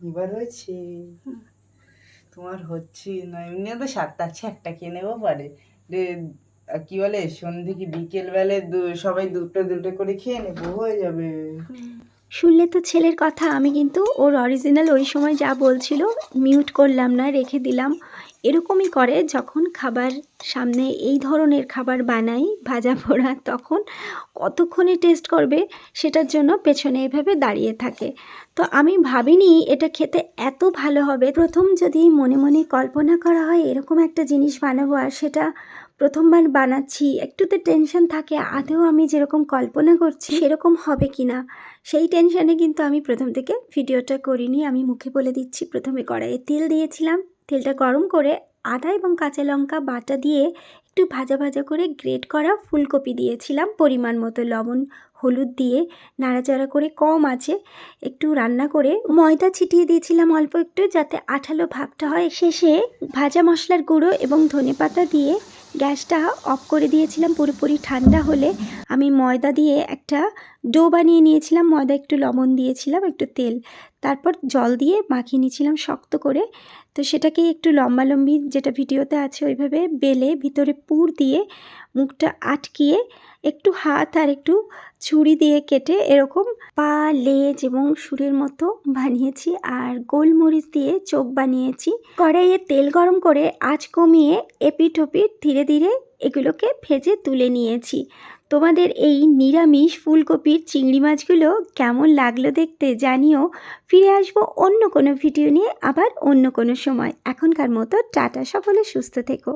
এবার হয়েছে। তোমার হচ্ছে না, এমনি তো 7টা আছে, একটা কিনে নেবো পারে কি বলে সন্ধে কি বিকেল বেলে সবাই দুটো দুটো করে খেয়ে নেবো, হয়ে যাবে। শুনলে তো ছেলের কথা। আমি কিন্তু ওর অরিজিনাল ওই সময় যা বলছিল মিউট করলাম না, রেখে দিলাম। এরকমই করে যখন খাবার সামনে এই ধরনের খাবার বানাই ভাজা পোড়া, তখন কতক্ষণে টেস্ট করবে সেটার জন্য পেছনে এভাবে দাঁড়িয়ে থাকে। তো আমি ভাবিনি এটা খেতে এত ভালো হবে। প্রথম যদি মনে মনে কল্পনা করা হয় এরকম একটা জিনিস বানাবো, আর সেটা প্রথমবার বানাচ্ছি, একটু তো টেনশন থাকে আদৌ আমি যেরকম কল্পনা করছি সেরকম হবে কি না। সেই টেনশানে কিন্তু আমি প্রথম থেকে ভিডিওটা করিনি। আমি মুখে বলে দিচ্ছি, প্রথমে কড়াইয়ে তেল দিয়েছিলাম, তেলটা গরম করে আদা এবং কাঁচা লঙ্কা বাটা দিয়ে একটু ভাজা ভাজা করে গ্রেট করা ফুলকপি দিয়েছিলাম, পরিমাণ মতো লবণ হলুদ দিয়ে নাড়াচাড়া করে কম আঁচে একটু রান্না করে ময়দা ছিটিয়ে দিয়েছিলাম অল্প একটু, যাতে আঠালো ভাবটা হয়। শেষে ভাজা মশলার গুঁড়ো এবং ধনেপাতা দিয়ে গ্যাসটা অফ করে দিয়েছিলাম। পুরোপুরি ঠান্ডা হলে আমি ময়দা দিয়ে একটা ডো বানিয়ে নিয়েছিলাম, ময়দা একটু লবণ দিয়েছিলাম, একটু তেল, তারপর জল দিয়ে মাখিয়ে নিয়েছিলাম শক্ত করে। তো সেটাকে একটু লম্বালম্বি যেটা ভিডিওতে আছে ওইভাবে বেলে ভিতরে পুর দিয়ে মুখটা আটকিয়ে একটু হাত আর একটু ছুরি দিয়ে কেটে এরকম পা লেজ এবং সুরের মতো বানিয়েছি, আর গোলমরিচ দিয়ে চোখ বানিয়েছি। কড়াইয়ে তেল গরম করে আঁচ কমিয়ে এপিঠ ওপিঠ ধীরে ধীরে এগুলোকে ভেজে তুলে নিয়েছি। তোমাদের এই নিরামিষ ফুলকপির চিংড়ি মাছগুলো কেমন লাগলো দেখতে জানিও। ফিরে আসবো অন্য কোনো ভিডিও নিয়ে আবার অন্য কোনো সময়। এখনকার মতো টাটা, সকলে সুস্থ থেকো।